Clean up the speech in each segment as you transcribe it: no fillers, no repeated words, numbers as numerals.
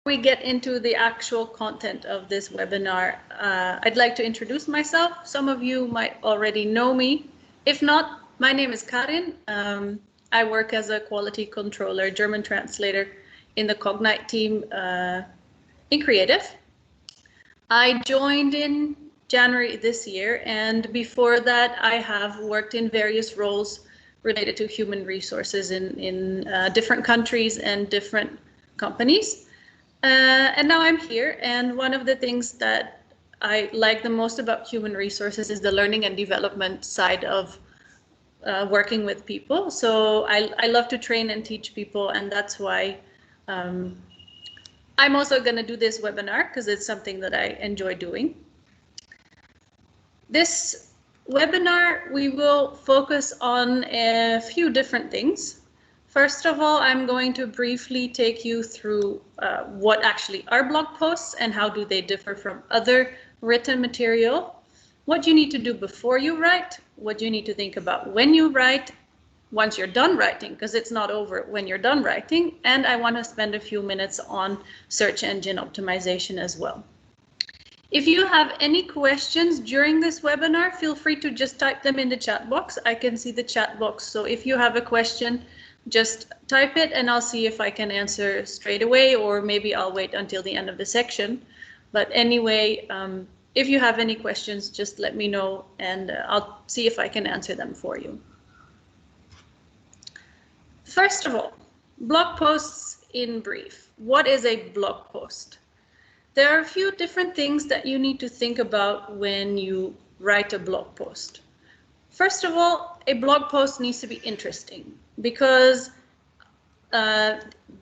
We get into the actual content of this webinar. I'd like to introduce myself. Some of you might already know me. If not, my name is Carin. I work as a quality controller, German translator in the Cognite team in Creative. I joined in January this year, and before that I have worked in various roles related to human resources in different countries and different companies. And now I'm here, and one of the things that I like the most about human resources is the learning and development side of working with people. So I love to train and teach people, and that's why I'm also going to do this webinar because it's something that I enjoy doing. This webinar, we will focus on a few different things. First of all, I'm going to briefly take you through what actually are blog posts and how do they differ from other written material, what you need to do before you write, what you need to think about when you write, once you're done writing, because it's not over when you're done writing, and I want to spend a few minutes on search engine optimization as well. If you have any questions during this webinar, feel free to just type them in the chat box. I can see the chat box, so if you have a question, just type it and I'll see if I can answer straight away, or maybe I'll wait until the end of the section. But anyway, if you have any questions, just let me know and I'll see if I can answer them for you. First of all, blog posts in brief. What is a blog post? There are a few different things that you need to think about when you write a blog post. First of all, a blog post needs to be interesting because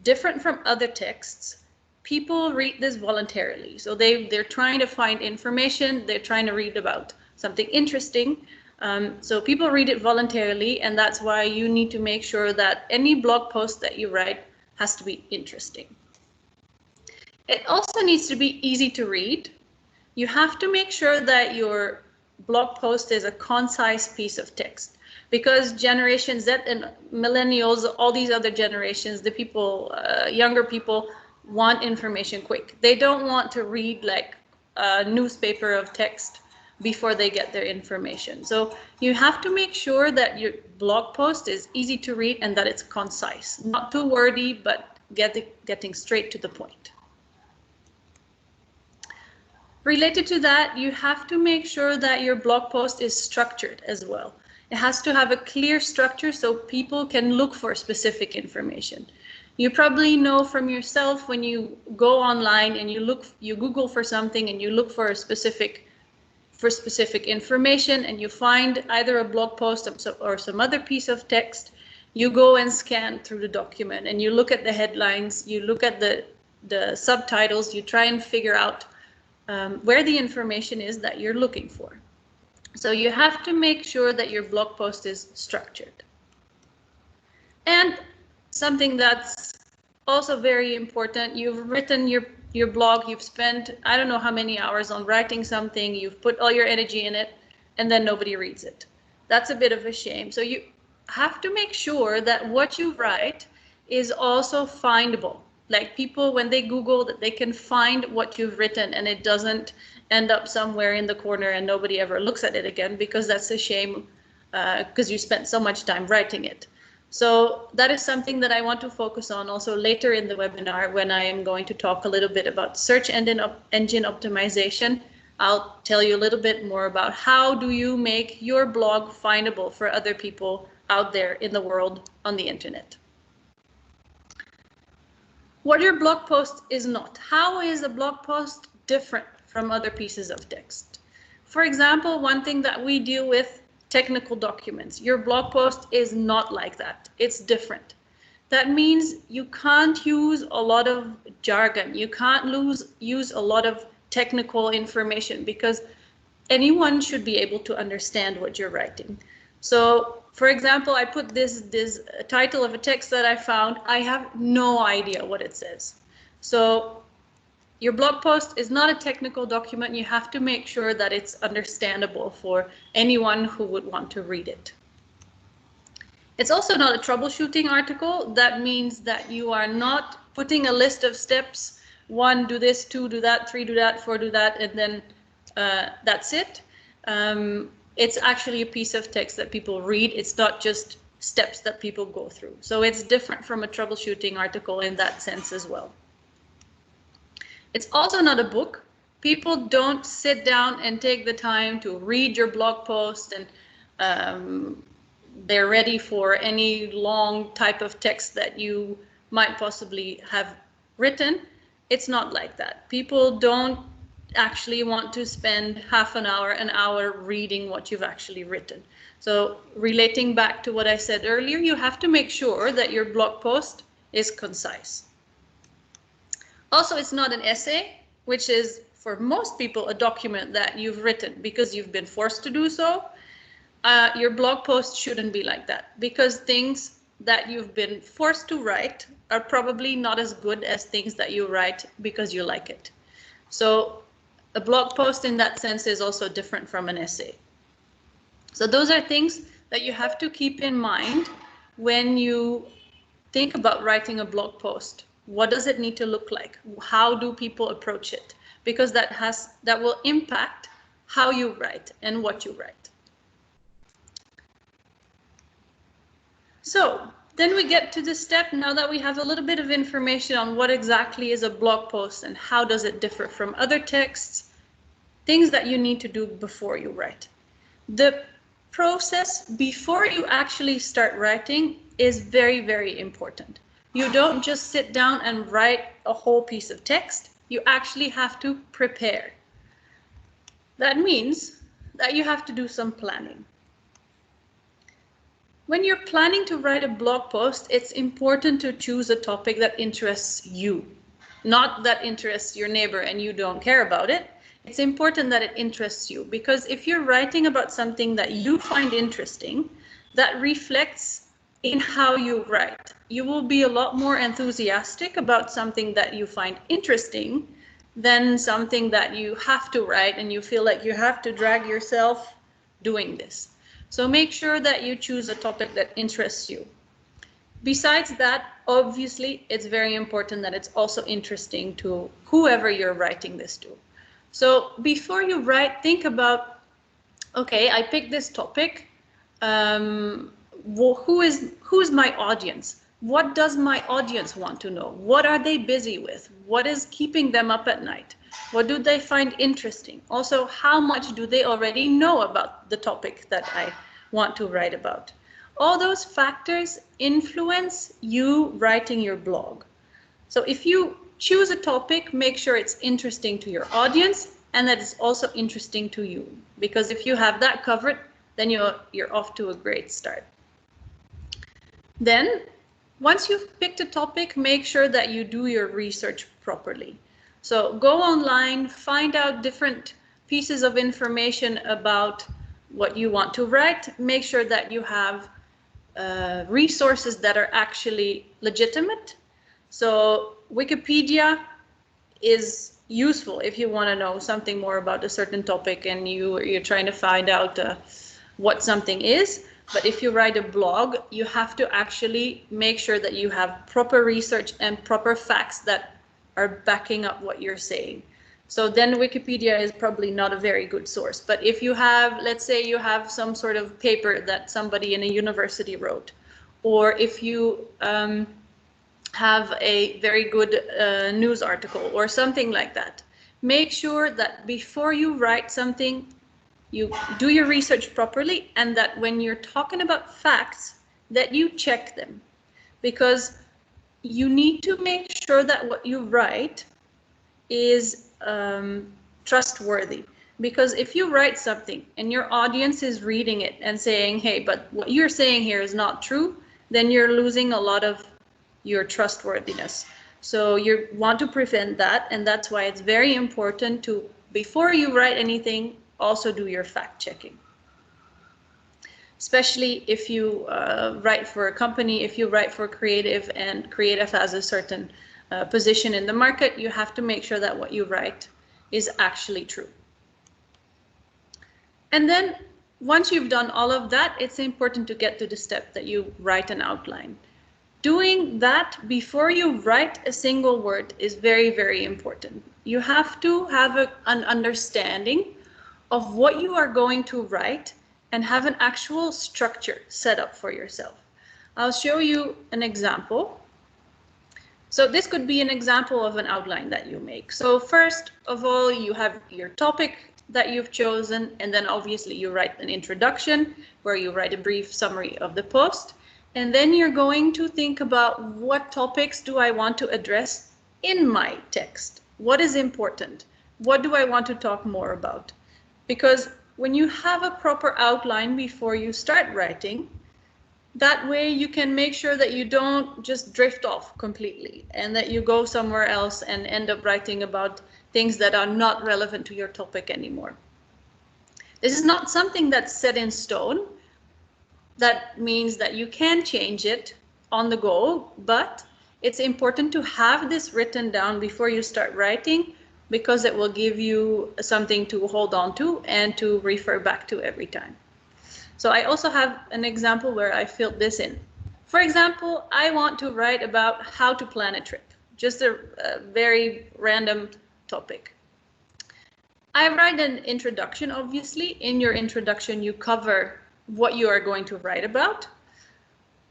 different from other texts, people read this voluntarily. So they're trying to find information, they're trying to read about something interesting. So people read it voluntarily, and that's why you need to make sure that any blog post that you write has to be interesting. It also needs to be easy to read. You have to make sure that your blog post is a concise piece of text, because Generation Z and millennials, all these other generations, the people, younger people, want information quick. They don't want to read like a newspaper of text before they get their information. So you have to make sure that your blog post is easy to read and that it's concise, not too wordy, but getting straight to the point. Related to that, you have to make sure that your blog post is structured as well. It has to have a clear structure so people can look for specific information. You probably know from yourself when you go online and you Google for something and you look for specific information and you find either a blog post or some other piece of text, you go and scan through the document and you look at the headlines, you look at the subtitles, you try and figure out where the information is that you're looking for. So you have to make sure that your blog post is structured. And something that's also very important, you've written your blog, you've spent, I don't know how many hours on writing something, you've put all your energy in it, and then nobody reads it. That's a bit of a shame. So you have to make sure that what you write is also findable. Like people, when they Google, that they can find what you've written and it doesn't end up somewhere in the corner and nobody ever looks at it again, because that's a shame because you spent so much time writing it. So that is something that I want to focus on also later in the webinar when I am going to talk a little bit about search engine optimization. I'll tell you a little bit more about how do you make your blog findable for other people out there in the world on the internet. What your blog post is not. How is a blog post different from other pieces of text? For example, one thing that we deal with, technical documents. Your blog post is not like that. It's different. That means you can't use a lot of jargon. You can't use a lot of technical information because anyone should be able to understand what you're writing. So, for example, I put this title of a text that I found. I have no idea what it says. So your blog post is not a technical document. You have to make sure that it's understandable for anyone who would want to read it. It's also not a troubleshooting article. That means that you are not putting a list of steps 1, do this, 2, do that, 3, do that, 4, do that, and then that's it. It's actually a piece of text that people read. It's not just steps that people go through. So it's different from a troubleshooting article in that sense as well. It's also not a book. People don't sit down and take the time to read your blog post, and they're ready for any long type of text that you might possibly have written. It's not like that. People don't actually want to spend half an hour reading what you've actually written. So relating back to what I said earlier, you have to make sure that your blog post is concise. Also, it's not an essay, which is for most people a document that you've written because you've been forced to do so. Your blog post shouldn't be like that, because things that you've been forced to write are probably not as good as things that you write because you like it. So a blog post in that sense is also different from an essay. So those are things that you have to keep in mind when you think about writing a blog post. What does it need to look like? How do people approach it? Because that will impact how you write and what you write. So then we get to the step, now that we have a little bit of information on what exactly is a blog post and how does it differ from other texts, things that you need to do before you write. The process before you actually start writing is very, very important. You don't just sit down and write a whole piece of text. You actually have to prepare. That means that you have to do some planning. When you're planning to write a blog post, it's important to choose a topic that interests you, not that interests your neighbor and you don't care about it. It's important that it interests you, because if you're writing about something that you find interesting, that reflects in how you write. You will be a lot more enthusiastic about something that you find interesting than something that you have to write and you feel like you have to drag yourself doing this. So make sure that you choose a topic that interests you. Besides that, obviously, it's very important that it's also interesting to whoever you're writing this to. So before you write, think about, okay, I picked this topic. Who is my audience? What does my audience want to know? What are they busy with? What is keeping them up at night? What do they find interesting? Also, how much do they already know about the topic that I want to write about? All those factors influence you writing your blog. So if you choose a topic, make sure it's interesting to your audience and that it's also interesting to you. Because if you have that covered, then you're off to a great start. Then, once you've picked a topic, make sure that you do your research properly. So go online, find out different pieces of information about what you want to write. Make sure that you have resources that are actually legitimate. So Wikipedia is useful if you want to know something more about a certain topic and you're trying to find out what something is. But if you write a blog, you have to actually make sure that you have proper research and proper facts that are backing up what you're saying. So then Wikipedia is probably not a very good source. But if you have, let's say you have some sort of paper that somebody in a university wrote, or if you have a very good news article or something like that, make sure that before you write something, you do your research properly, and that when you're talking about facts, that you check them, because you need to make sure that what you write is trustworthy. Because if you write something and your audience is reading it and saying, hey, but what you're saying here is not true, then you're losing a lot of your trustworthiness. So you want to prevent that, and that's why it's very important to, before you write anything, also do your fact checking. Especially if you write for a company, if you write for creative and creative has a certain position in the market, you have to make sure that what you write is actually true. And then once you've done all of that, it's important to get to the step that you write an outline. Doing that before you write a single word is very, very important. You have to have an understanding of what you are going to write and have an actual structure set up for yourself. I'll show you an example. So this could be an example of an outline that you make. So first of all, you have your topic that you've chosen, and then obviously you write an introduction where you write a brief summary of the post. And then you're going to think about what topics do I want to address in my text? What is important? What do I want to talk more about? Because when you have a proper outline before you start writing, that way you can make sure that you don't just drift off completely and that you go somewhere else and end up writing about things that are not relevant to your topic anymore. This is not something that's set in stone. That means that you can change it on the go, but it's important to have this written down before you start writing, because it will give you something to hold on to and to refer back to every time. So I also have an example where I filled this in. For example, I want to write about how to plan a trip, just a very random topic. I write an introduction, obviously. In your introduction, you cover what you are going to write about.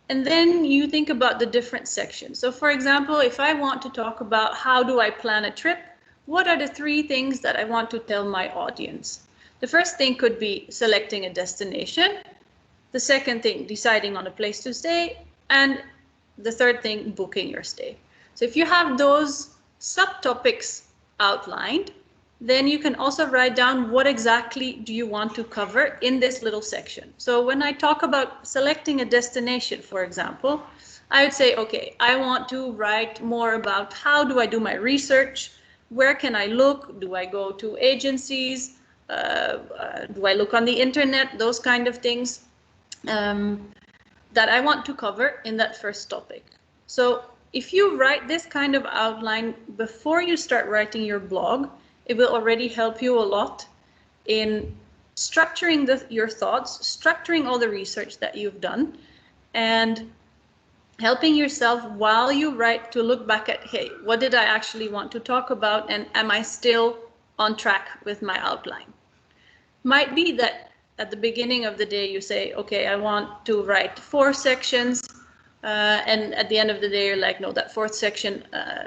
And then you think about the different sections. So for example, if I want to talk about how do I plan a trip, what are the 3 things that I want to tell my audience? The first thing could be selecting a destination. The second thing, deciding on a place to stay. And the third thing, booking your stay. So if you have those subtopics outlined, then you can also write down what exactly do you want to cover in this little section. So when I talk about selecting a destination, for example, I would say, okay, I want to write more about how do I do my research? Where can I look? Do I go to agencies? Do I look on the internet? Those kind of things that I want to cover in that first topic. So if you write this kind of outline before you start writing your blog, it will already help you a lot in structuring your thoughts, structuring all the research that you've done, and helping yourself while you write to look back at, hey, what did I actually want to talk about, and am I still on track with my outline? Might be that at the beginning of the day you say, okay, I want to write 4 sections, and at the end of the day you're like, no, that 4th section,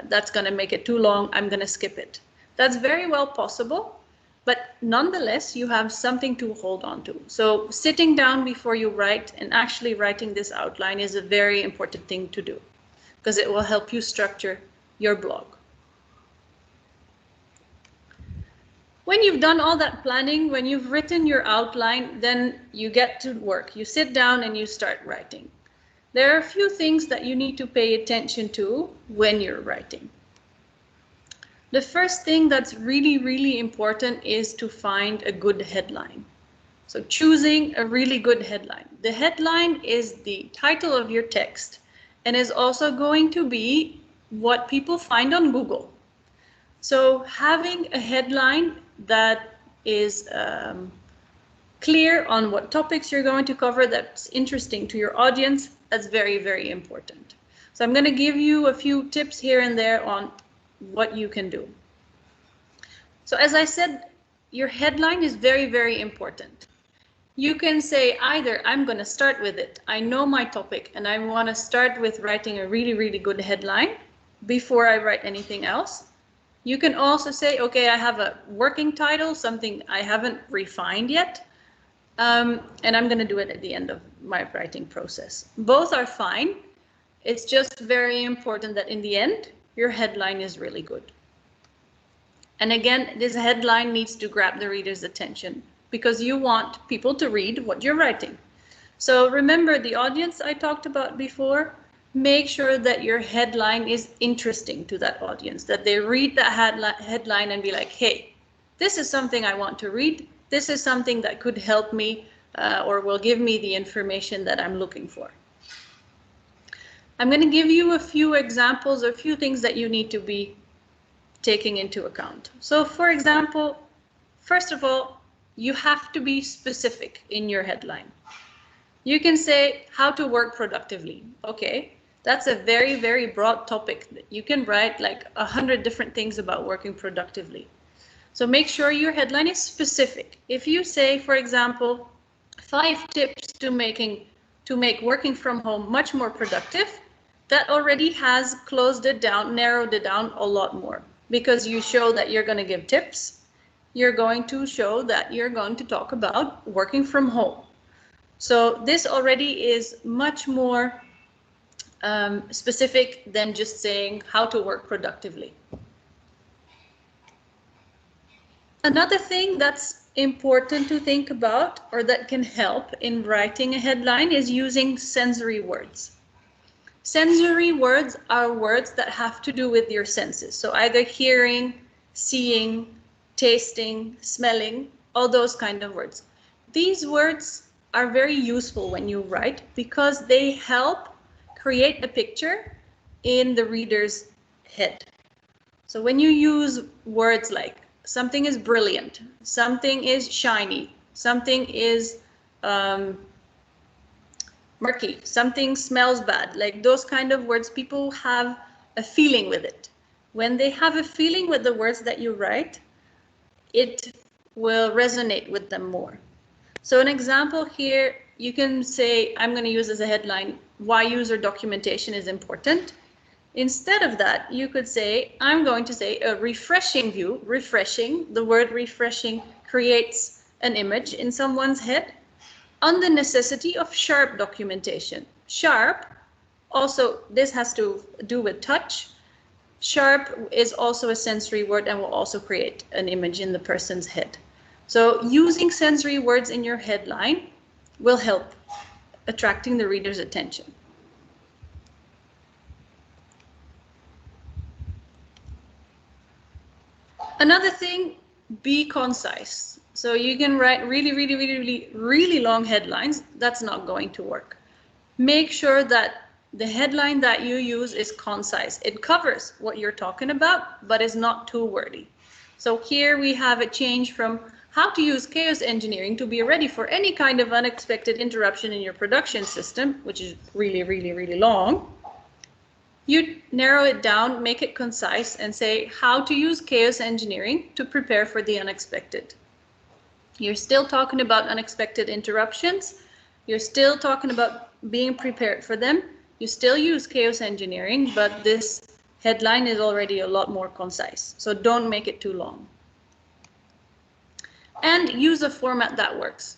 that's going to make it too long, I'm going to skip it. That's very well possible, but nonetheless, you have something to hold on to. So sitting down before you write and actually writing this outline is a very important thing to do, because it will help you structure your blog. When you've done all that planning, when you've written your outline, then you get to work. You sit down and you start writing. There are a few things that you need to pay attention to when you're writing. The first thing that's really, really important is to find a good headline. So choosing a really good headline. The headline is the title of your text and is also going to be what people find on Google. So having a headline that is clear on what topics you're going to cover, that's interesting to your audience, that's very, very important. So I'm going to give you a few tips here and there on what you can do. So as I said, your headline is very, very important. You can say either I'm going to start with it. I know my topic and I want to start with writing a really, really good headline before I write anything else. You can also say, okay, I have a working title, something I haven't refined yet, and I'm going to do it at the end of my writing process. Both are fine. It's just very important that in the end, your headline is really good. And again, this headline needs to grab the reader's attention because you want people to read what you're writing. So remember the audience I talked about before. Make sure that your headline is interesting to that audience, that they read that headline and be like, hey, this is something I want to read. This is something that could help me or will give me the information that I'm looking for. I'm going to give you a few examples, a few things that you need to be taking into account. So for example, first of all, you have to be specific in your headline. You can say how to work productively. Okay, That's a very, very broad topic. You can write like 100 different things about working productively. So make sure your headline is specific. If you say, for example, 5 tips to make working from home much more productive, that already has closed it down, narrowed it down a lot more, because you show that you're going to give tips. You're going to show that you're going to talk about working from home. So this already is much more specific than just saying how to work productively. Another thing that's important to think about, or that can help in writing a headline, is using sensory words. Sensory words are words that have to do with your senses. So either hearing, seeing, tasting, smelling, all those kind of words. These words are very useful when you write because they help create a picture in the reader's head. So when you use words like something is brilliant, something is shiny, something is murky, something smells bad, like those kind of words, people have a feeling with it. When they have a feeling with the words that you write, it will resonate with them more. So an example here, you can say, I'm going to use as a headline, why user documentation is important. Instead of that, you could say, I'm going to say a refreshing view. Refreshing, the word refreshing creates an image in someone's head, on the necessity of sharp documentation. Sharp, also, this has to do with touch. Sharp is also a sensory word and will also create an image in the person's head. So using sensory words in your headline will help attracting the reader's attention. Another thing, be concise. So you can write really long headlines. That's not going to work. Make sure that the headline that you use is concise. It covers what you're talking about, but is not too wordy. So here we have a change from how to use chaos engineering to be ready for any kind of unexpected interruption in your production system, which is really long. You narrow it down, make it concise, and say how to use chaos engineering to prepare for the unexpected. You're still talking about unexpected interruptions. You're still talking about being prepared for them. You still use chaos engineering, but this headline is already a lot more concise. So don't make it too long. And use a format that works.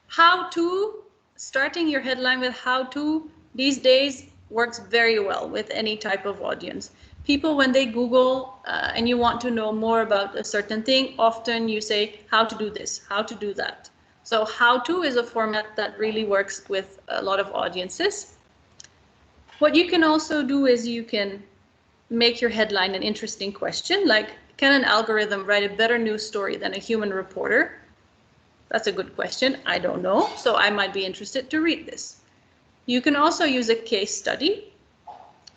How to, starting your headline with how to, these days works very well with any type of audience. People, when they Google and you want to know more about a certain thing, often you say how to do this, how to do that. So how to is a format that really works with a lot of audiences. What you can also do is you can make your headline an interesting question, like, can an algorithm write a better news story than a human reporter? That's a good question. I don't know, so I might be interested to read this. You can also use a case study,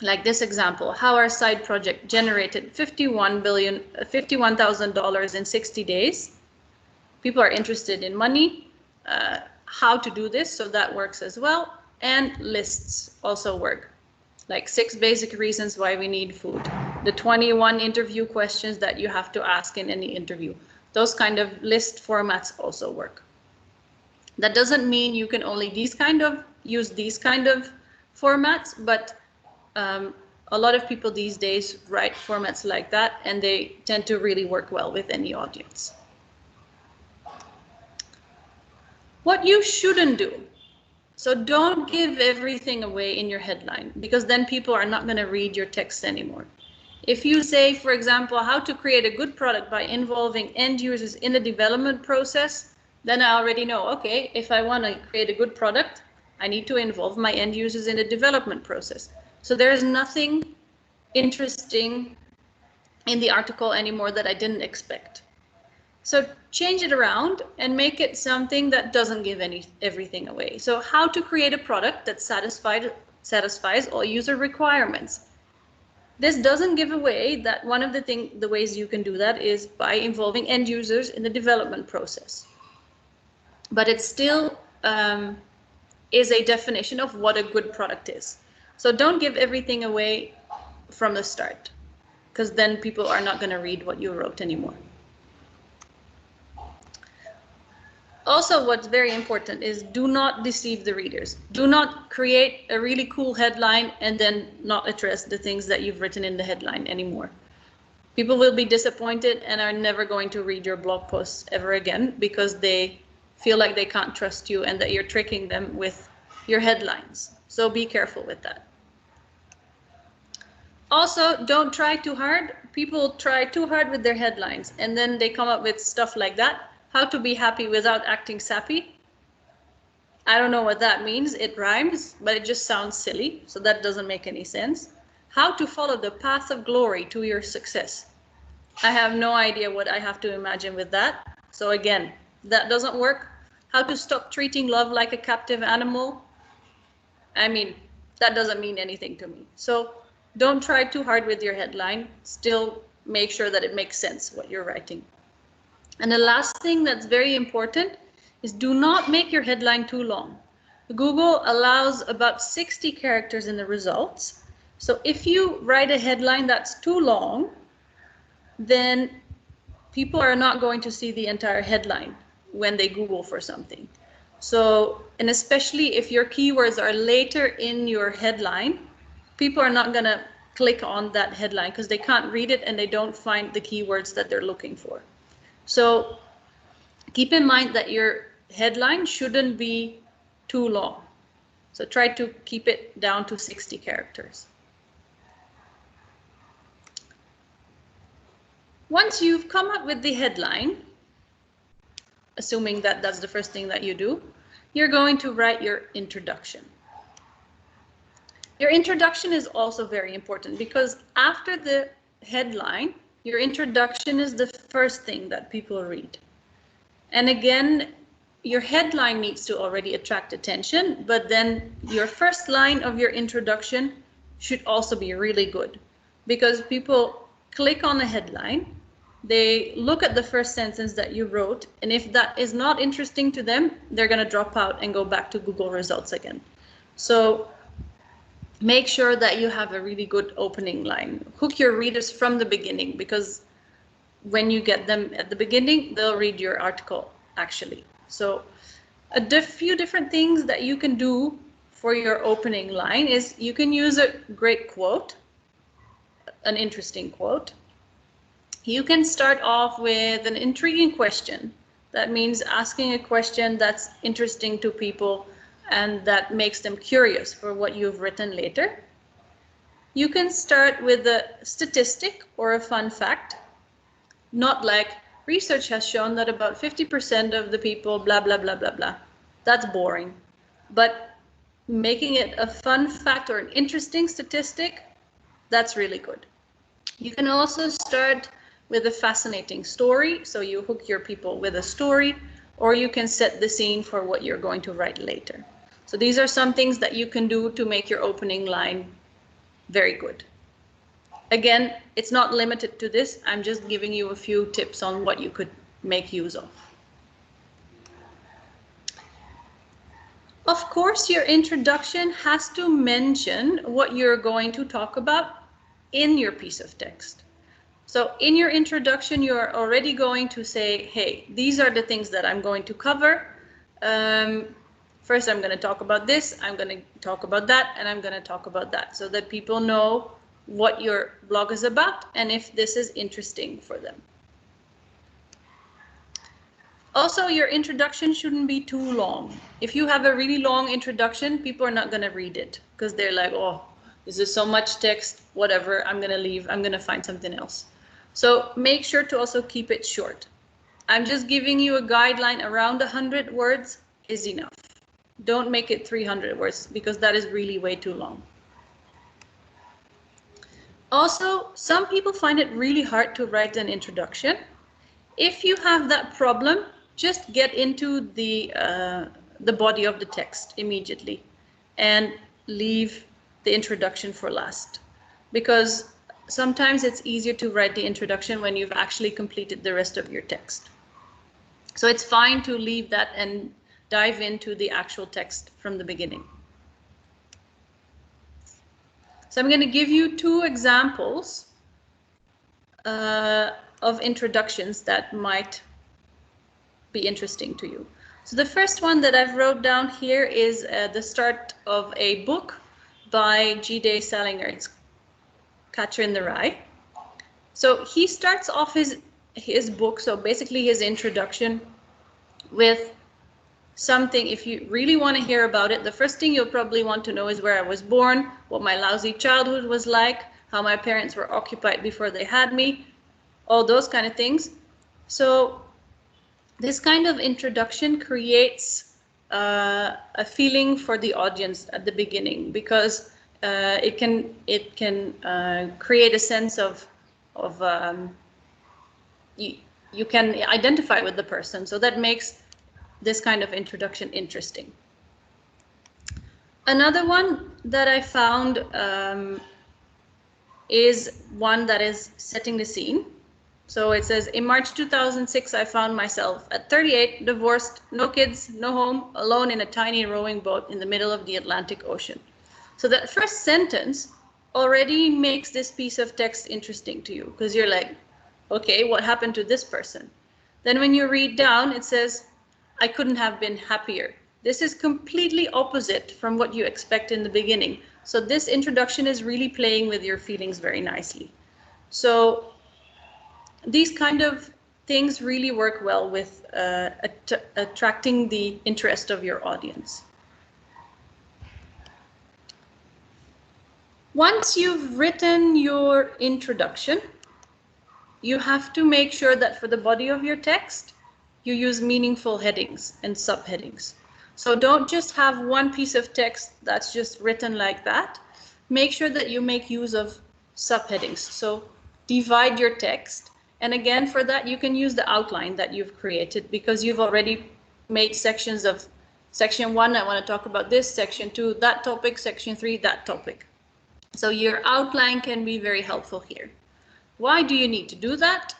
like this example, how our side project generated $51,000 in 60 days. People are interested in money, how to do this, so that works as well. And lists also work, like 6 basic reasons why we need food, the 21 interview questions that you have to ask in any interview. Those kind of list formats also work. That doesn't mean you can only use these kind of formats, but a lot of people these days write formats like that, and they tend to really work well with any audience. What you shouldn't do. So don't give everything away in your headline, because then people are not going to read your text anymore. If you say, for example, how to create a good product by involving end users in the development process, then I already know, okay, if I want to create a good product, I need to involve my end users in the development process. So there is nothing interesting in the article anymore that I didn't expect. So change it around and make it something that doesn't give everything away. So how to create a product that satisfies all user requirements. This doesn't give away that one of the ways you can do that is by involving end users in the development process. But it still is a definition of what a good product is. So don't give everything away from the start, because then people are not going to read what you wrote anymore. Also, what's very important is do not deceive the readers. Do not create a really cool headline and then not address the things that you've written in the headline anymore. People will be disappointed and are never going to read your blog posts ever again because they feel like they can't trust you and that you're tricking them with your headlines. So be careful with that. Also, don't try too hard. People try too hard with their headlines and then they come up with stuff like that. How to be happy without acting sappy. I don't know what that means. It rhymes, but it just sounds silly. So that doesn't make any sense. How to follow the path of glory to your success. I have no idea what I have to imagine with that. So again, that doesn't work. How to stop treating love like a captive animal. I mean, that doesn't mean anything to me. So don't try too hard with your headline. Still make sure that it makes sense what you're writing. And the last thing that's very important is do not make your headline too long. Google allows about 60 characters in the results. So if you write a headline that's too long, then people are not going to see the entire headline when they Google for something. So, and especially if your keywords are later in your headline, people are not going to click on that headline because they can't read it and they don't find the keywords that they're looking for. So keep in mind that your headline shouldn't be too long. So try to keep it down to 60 characters. Once you've come up with the headline, assuming that that's the first thing that you do, you're going to write your introduction. Your introduction is also very important because after the headline, your introduction is the first thing that people read. And again, your headline needs to already attract attention, but then your first line of your introduction should also be really good because people click on the headline, they look at the first sentence that you wrote, and if that is not interesting to them, they're going to drop out and go back to Google results again. So make sure that you have a really good opening line. Hook your readers from the beginning because when you get them at the beginning, they'll read your article actually. So a few different things that you can do for your opening line is you can use a great quote, an interesting quote. You can start off with an intriguing question. That means asking a question that's interesting to people and that makes them curious for what you've written later. You can start with a statistic or a fun fact, not like research has shown that about 50% of the people blah, blah, blah, blah, blah. That's boring. But making it a fun fact or an interesting statistic, that's really good. You can also start with a fascinating story. So you hook your people with a story, or you can set the scene for what you're going to write later. So these are some things that you can do to make your opening line very good. Again, it's not limited to this. I'm just giving you a few tips on what you could make use of. Of course, your introduction has to mention what you're going to talk about in your piece of text. So in your introduction, you're already going to say, hey, these are the things that I'm going to cover. First, I'm going to talk about this, I'm going to talk about that, and I'm going to talk about that so that people know what your blog is about and if this is interesting for them. Also, your introduction shouldn't be too long. If you have a really long introduction, people are not going to read it because they're like, oh, this is so much text, whatever, I'm going to leave, I'm going to find something else. So make sure to also keep it short. I'm just giving you a guideline. Around 100 words is enough. Don't make it 300 words because that is really way too long. Also, some people find it really hard to write an introduction. If you have that problem, just get into the body of the text immediately and leave the introduction for last, because sometimes it's easier to write the introduction when you've actually completed the rest of your text. So it's fine to leave that and dive into the actual text from the beginning. So I'm going to give you two examples of introductions that might be interesting to you. So the first one that I've wrote down here is the start of a book by G.D. Salinger. It's Catcher in the Rye. So he starts off his book, so basically his introduction, with something. If you really want to hear about it, the first thing you'll probably want to know is where I was born, what my lousy childhood was like, how my parents were occupied before they had me, all those kind of things. So this kind of introduction creates a feeling for the audience at the beginning, because it can create a sense of you can identify with the person. So that makes this kind of introduction interesting. Another one that I found is one that is setting the scene. So it says, in March 2006, I found myself at 38, divorced, no kids, no home, alone in a tiny rowing boat in the middle of the Atlantic Ocean. So that first sentence already makes this piece of text interesting to you, because you're like, okay, what happened to this person? Then when you read down, it says, I couldn't have been happier. This is completely opposite from what you expect in the beginning. So this introduction is really playing with your feelings very nicely. So these kind of things really work well with attracting the interest of your audience. Once you've written your introduction, you have to make sure that for the body of your text, you use meaningful headings and subheadings. So don't just have one piece of text that's just written like that. Make sure that you make use of subheadings. So divide your text. And again, for that, you can use the outline that you've created, because you've already made sections of section 1, I want to talk about this, section 2, that topic, section 3, that topic. So your outline can be very helpful here. Why do you need to do that?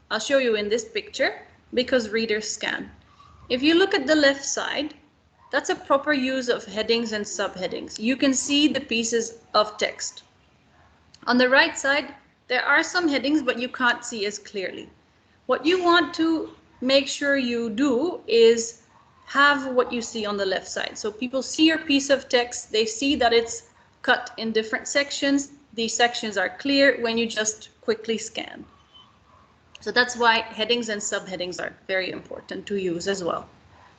I'll show you in this picture, because readers scan. If you look at the left side, that's a proper use of headings and subheadings. You can see the pieces of text. On the right side, there are some headings, but you can't see as clearly. What you want to make sure you do is have what you see on the left side. So people see your piece of text, they see that it's cut in different sections. These sections are clear when you just quickly scan. So that's why headings and subheadings are very important to use as well,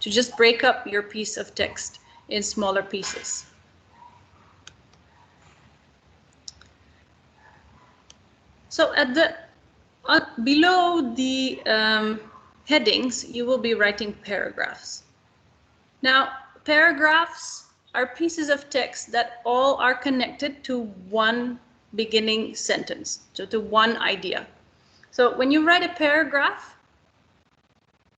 to just break up your piece of text in smaller pieces. So at the below the headings, you will be writing paragraphs. Now, paragraphs are pieces of text that all are connected to one beginning sentence, so to one idea. So when you write a paragraph,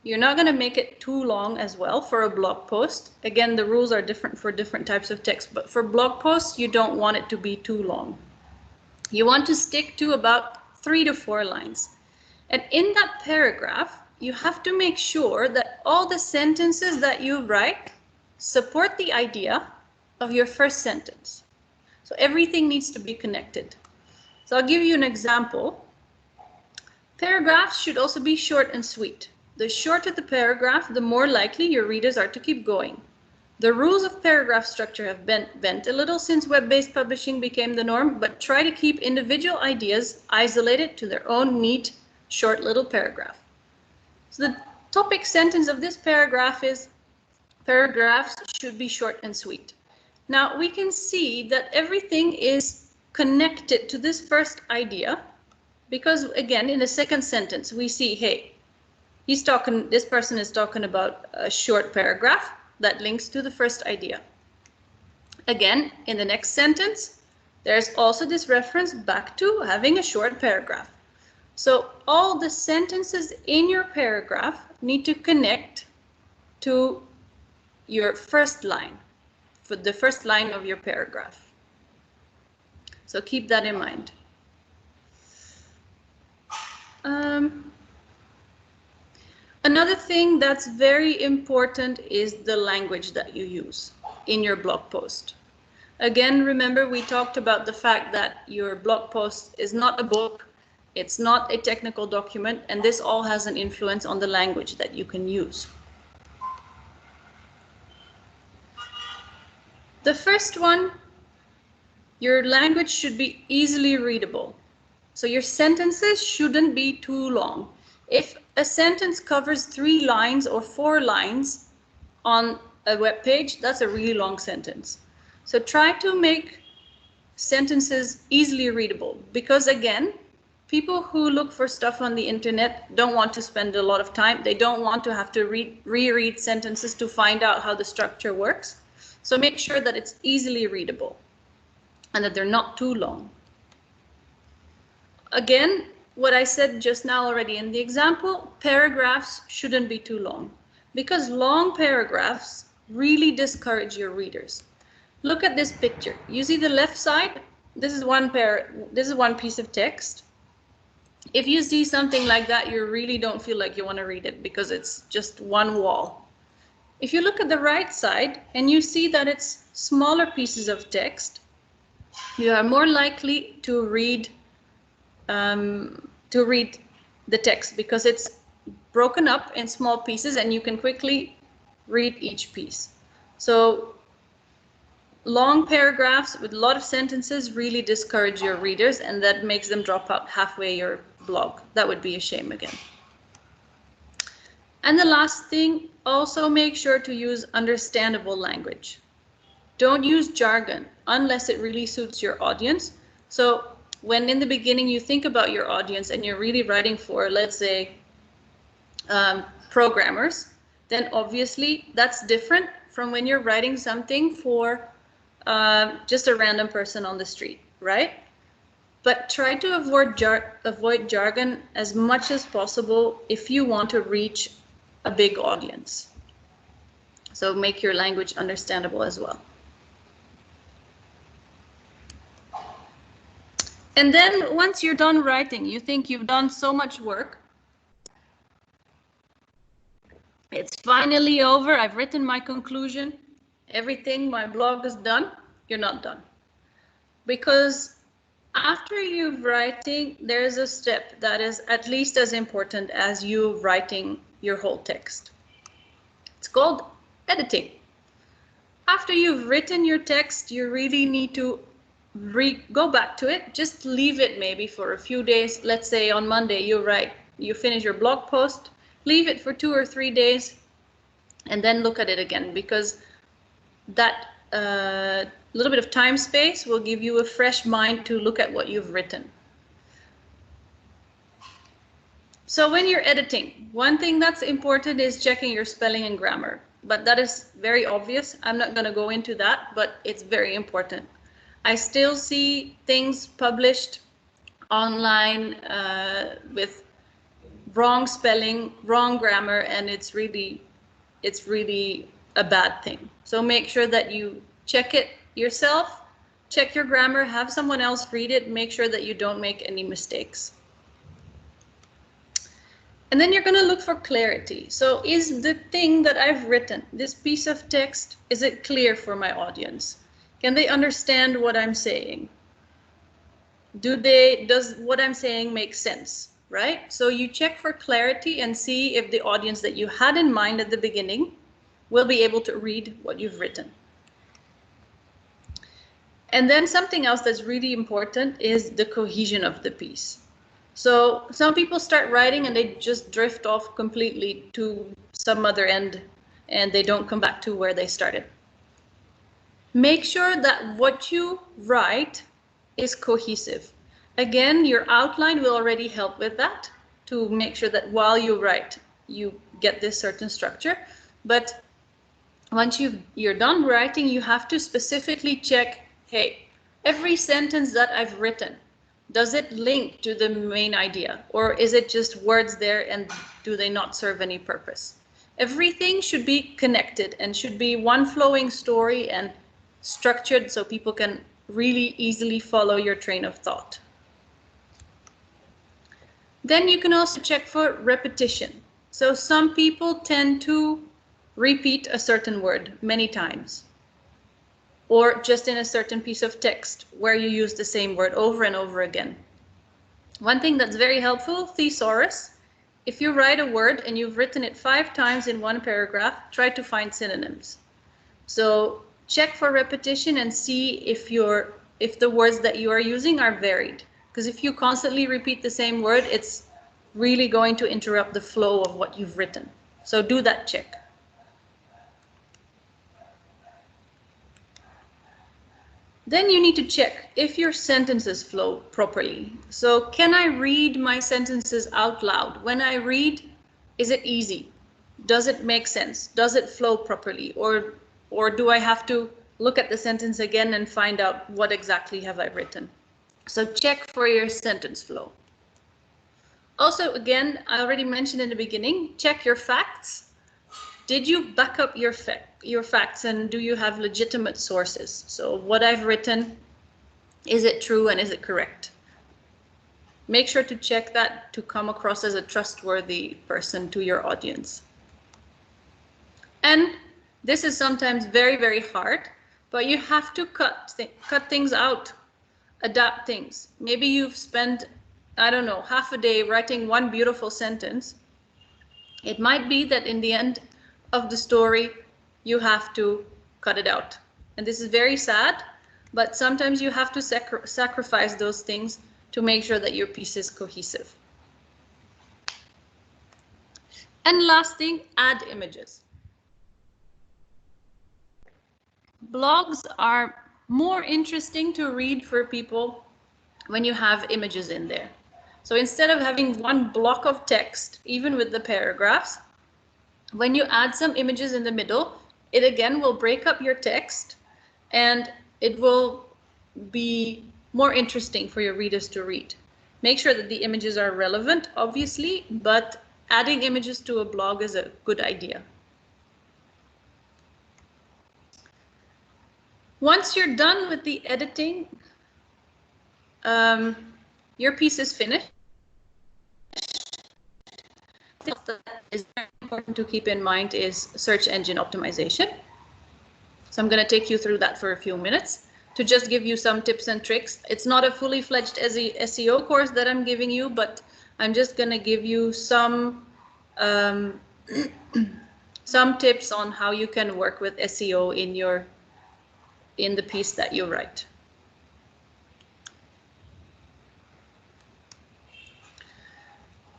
you're not going to make it too long as well for a blog post. Again, the rules are different for different types of text, but for blog posts, you don't want it to be too long. You want to stick to about 3 to 4 lines. And in that paragraph, you have to make sure that all the sentences that you write support the idea of your first sentence. So everything needs to be connected. So I'll give you an example. Paragraphs should also be short and sweet. The shorter the paragraph, the more likely your readers are to keep going. The rules of paragraph structure have been bent a little since web-based publishing became the norm, but try to keep individual ideas isolated to their own neat, short little paragraph. So the topic sentence of this paragraph is, paragraphs should be short and sweet. Now we can see that everything is connected to this first idea, because again, in the second sentence, we see, hey, this person is talking about a short paragraph that links to the first idea. Again, in the next sentence, there's also this reference back to having a short paragraph. So all the sentences in your paragraph need to connect to your first line, for the first line of your paragraph. So keep that in mind. Another thing that's very important is the language that you use in your blog post. Again, remember we talked about the fact that your blog post is not a book, it's not a technical document, and this all has an influence on the language that you can use. The first one, your language should be easily readable. So your sentences shouldn't be too long. If a sentence covers 3 lines or 4 lines on a web page, that's a really long sentence. So try to make sentences easily readable, because again, people who look for stuff on the internet don't want to spend a lot of time. They don't want to have to reread sentences to find out how the structure works. So make sure that it's easily readable and that they're not too long. Again, what I said just now already in the example, paragraphs shouldn't be too long, because long paragraphs really discourage your readers. Look at this picture. You see the left side? This is one piece of text. If you see something like that, you really don't feel like you want to read it because it's just one wall. If you look at the right side and you see that it's smaller pieces of text, you are more likely to read the text because it's broken up in small pieces and you can quickly read each piece. So long paragraphs with a lot of sentences really discourage your readers, and that makes them drop out halfway your blog. That would be a shame again. And the last thing, also make sure to use understandable language. Don't use jargon unless it really suits your audience. So when in the beginning you think about your audience and you're really writing for, let's say, programmers, then obviously that's different from when you're writing something for just a random person on the street, right? But try to avoid jargon as much as possible if you want to reach a big audience. So make your language understandable as well. And then once you're done writing, you think you've done so much work. It's finally over. I've written my conclusion. Everything, my blog is done. You're not done. Because after you've writing, there's a step that is at least as important as you writing your whole text. It's called editing. After you've written your text, you really need to go back to it. Just leave it maybe for a few days. Let's say on Monday you finish your blog post, leave it for 2 or 3 days, and then look at it again, because that little bit of time space will give you a fresh mind to look at what you've written. So when you're editing, one thing that's important is checking your spelling and grammar, but that is very obvious. I'm not going to go into that, but it's very important. I still see things published online with wrong spelling, wrong grammar, and it's really a bad thing. So make sure that you check it yourself, check your grammar, have someone else read it, make sure that you don't make any mistakes. And then you're going to look for clarity. So is the thing that I've written, this piece of text, is it clear for my audience? Can they understand what I'm saying? Does what I'm saying make sense, right? So you check for clarity and see if the audience that you had in mind at the beginning will be able to read what you've written. And then something else that's really important is the cohesion of the piece. So some people start writing and they just drift off completely to some other end and they don't come back to where they started. Make sure that what you write is cohesive. Again, your outline will already help with that, to make sure that while you write, you get this certain structure. But once you're done writing, you have to specifically check, hey, every sentence that I've written, does it link to the main idea, or is it just words there and do they not serve any purpose? Everything should be connected and should be one flowing story and structured so people can really easily follow your train of thought. Then you can also check for repetition. So some people tend to repeat a certain word many times. or just in a certain piece of text where you use the same word over and over again. One thing that's very helpful, thesaurus. If you write a word and you've written it 5 times in one paragraph, try to find synonyms. So check for repetition and see if the words that you are using are varied. Because if you constantly repeat the same word, it's really going to interrupt the flow of what you've written. So do that check. Then you need to check if your sentences flow properly. So can I read my sentences out loud? When I read, is it easy? Does it make sense? Does it flow properly? Or do I have to look at the sentence again and find out what exactly have I written? So check for your sentence flow. Also, again, I already mentioned in the beginning, check your facts. Did you back up your facts, and do you have legitimate sources? So what I've written, is it true and is it correct? Make sure to check that to come across as a trustworthy person to your audience. And this is sometimes very, very hard, but you have to cut things out, adapt things. Maybe you've spent, I don't know, half a day writing one beautiful sentence. It might be that in the end of the story, you have to cut it out. And this is very sad, but sometimes you have to sacrifice those things to make sure that your piece is cohesive. And last thing, add images. Blogs are more interesting to read for people when you have images in there. So instead of having one block of text, even with the paragraphs, when you add some images in the middle, it again will break up your text and it will be more interesting for your readers to read. Make sure that the images are relevant, obviously, but adding images to a blog is a good idea. Once you're done with the editing, your piece is finished. That is very important to keep in mind is search engine optimization. So I'm going to take you through that for a few minutes to just give you some tips and tricks. It's not a fully fledged SEO course that I'm giving you, but I'm just going to give you some some tips on how you can work with SEO in the piece that you write.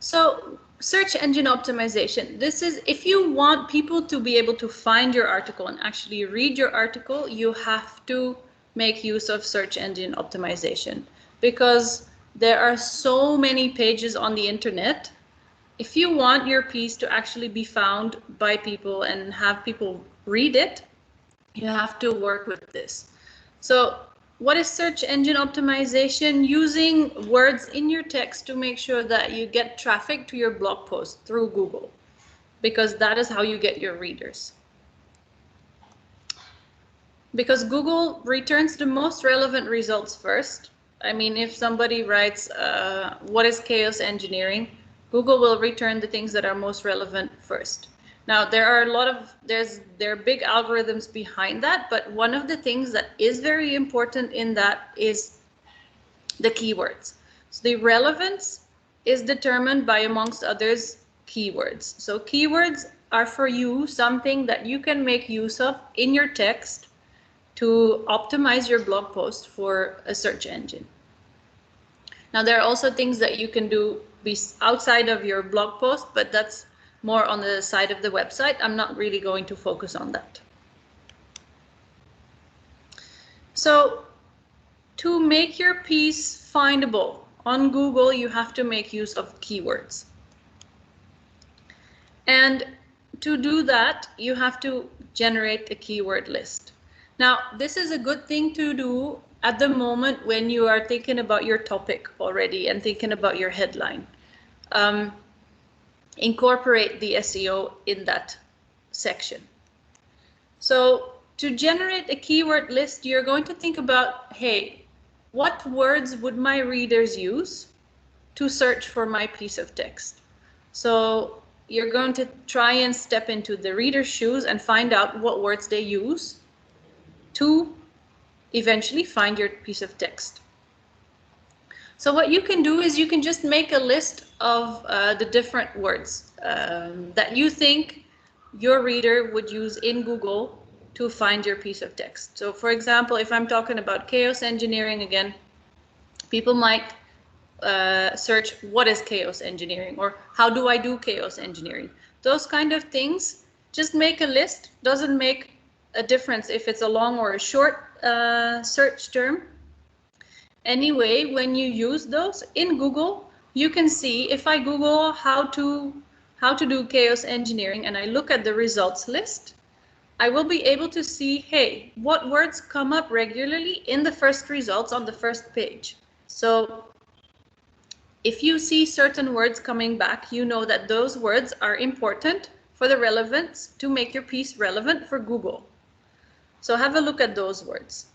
So search engine optimization. This is if you want people to be able to find your article and actually read your article, you have to make use of search engine optimization because there are so many pages on the internet. If you want your piece to actually be found by people and have people read it, you have to work with this. So what is search engine optimization? Using words in your text to make sure that you get traffic to your blog post through Google, because that is how you get your readers. Because Google returns the most relevant results first. I mean, if somebody writes, what is chaos engineering? Google will return the things that are most relevant first. Now, there are there are big algorithms behind that, but one of the things that is very important in that is the keywords. So the relevance is determined by, amongst others, keywords. So keywords are for you something that you can make use of in your text to optimize your blog post for a search engine. Now, there are also things that you can do outside of your blog post, but that's more on the side of the website. I'm not really going to focus on that. So to make your piece findable on Google, you have to make use of keywords. And to do that, you have to generate a keyword list. Now, this is a good thing to do at the moment when you are thinking about your topic already and thinking about your headline. Incorporate the SEO in that section. So to generate a keyword list, you're going to think about, hey, what words would my readers use to search for my piece of text? So you're going to try and step into the reader's shoes and find out what words they use to eventually find your piece of text. So what you can do is you can just make a list of the different words that you think your reader would use in Google to find your piece of text. So for example, if I'm talking about chaos engineering again, people might search what is chaos engineering or how do I do chaos engineering. Those kind of things, just make a list. Doesn't make a difference if it's a long or a short search term. Anyway, when you use those in Google, you can see if I Google how to do chaos engineering and I look at the results list, I will be able to see, hey, what words come up regularly in the first results on the first page. So if you see certain words coming back, you know that those words are important for the relevance to make your piece relevant for Google. So have a look at those words.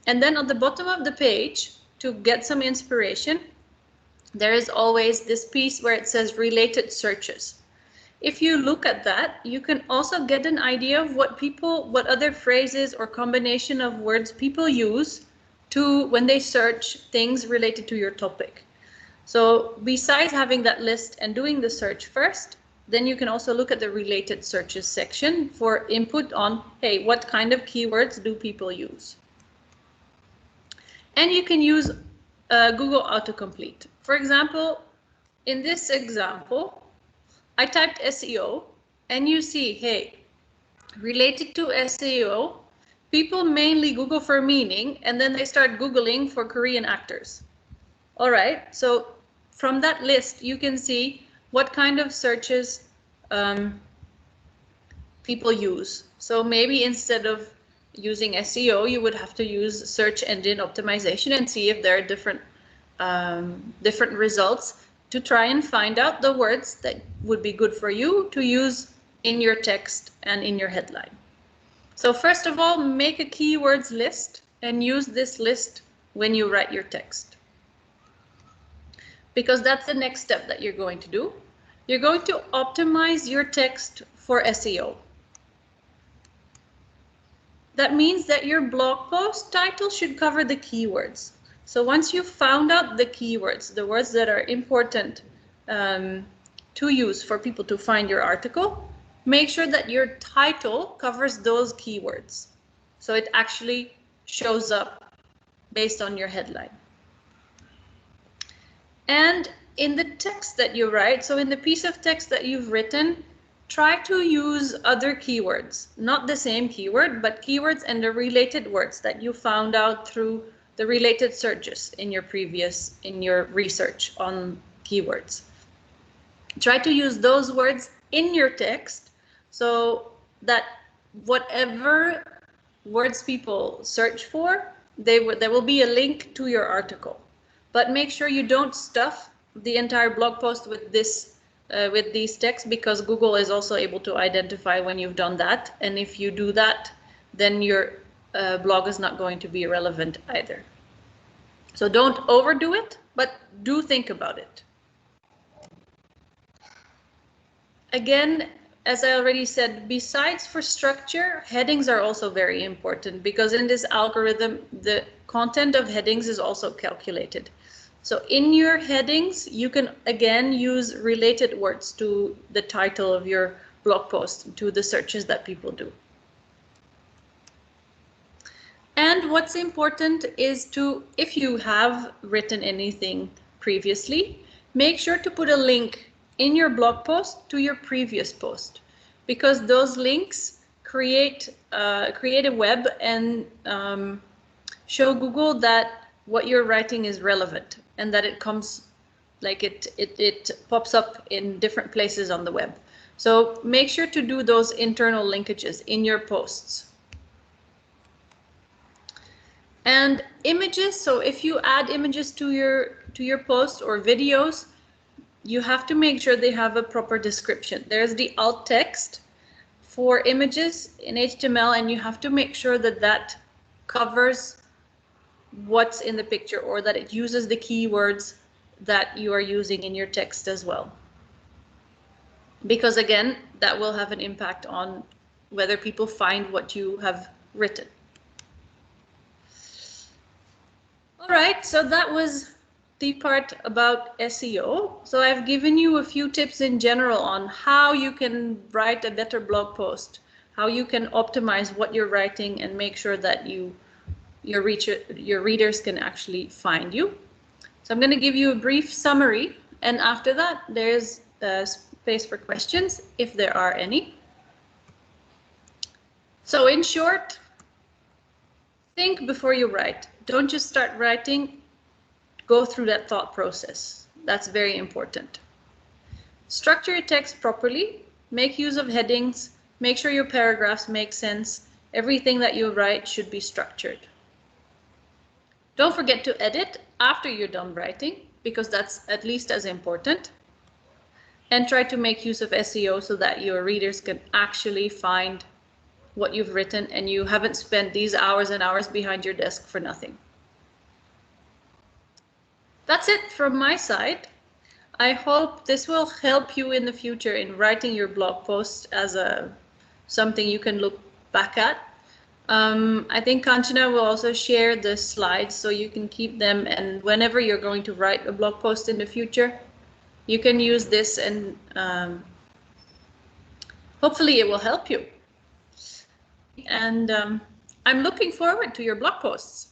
And then on the bottom of the page, to get some inspiration, there is always this piece where it says related searches. If you look at that, you can also get an idea of what other phrases or combination of words people use when they search things related to your topic. So besides having that list and doing the search first, then you can also look at the related searches section for input on, hey, what kind of keywords do people use? And you can use Google autocomplete. For example, in this example, I typed SEO and you see, hey, related to SEO, people mainly Google for meaning and then they start Googling for Korean actors. All right, so from that list, you can see what kind of searches people use. So maybe instead of using SEO, you would have to use search engine optimization and see if there are different results to try and find out the words that would be good for you to use in your text and in your headline. So first of all, make a keywords list and use this list when you write your text, because that's the next step that you're going to do. You're going to optimize your text for SEO. That means that your blog post title should cover the keywords. So once you've found out the keywords, the words that are important to use for people to find your article, make sure that your title covers those keywords. So it actually shows up based on your headline. And in the text that you write, so in the piece of text that you've written, try to use other keywords, not the same keyword, but keywords and the related words that you found out through the related searches in your research on keywords. Try to use those words in your text so that whatever words people search for, there will be a link to your article. But make sure you don't stuff the entire blog post with these texts, because Google is also able to identify when you've done that. And if you do that, then your blog is not going to be relevant either. So don't overdo it, but do think about it. Again, as I already said, besides for structure, headings are also very important, because in this algorithm, the content of headings is also calculated. So in your headings, you can again use related words to the title of your blog post, to the searches that people do. And what's important is to, if you have written anything previously, make sure to put a link in your blog post to your previous post, because those links create a web and show Google that what you're writing is relevant and that it comes, like it pops up in different places on the web. So make sure to do those internal linkages in your posts. And images, so if you add images to your post or videos, you have to make sure they have a proper description. There's the alt text for images in HTML, and you have to make sure that that covers what's in the picture, or that it uses the keywords that you are using in your text as well. Because again, that will have an impact on whether people find what you have written. All right, so that was the part about SEO. So I've given you a few tips in general on how you can write a better blog post, how you can optimize what you're writing and make sure that your readers can actually find you. So I'm going to give you a brief summary, and after that there's space for questions if there are any. So in short, think before you write. Don't just start writing. Go through that thought process. That's very important. Structure your text properly. Make use of headings. Make sure your paragraphs make sense. Everything that you write should be structured. Don't forget to edit after you're done writing, because that's at least as important. And try to make use of SEO so that your readers can actually find what you've written and you haven't spent these hours and hours behind your desk for nothing. That's it from my side. I hope this will help you in the future in writing your blog post as something you can look back at. I think Kanchana will also share the slides so you can keep them, and whenever you're going to write a blog post in the future, you can use this, and hopefully it will help you. And I'm looking forward to your blog posts.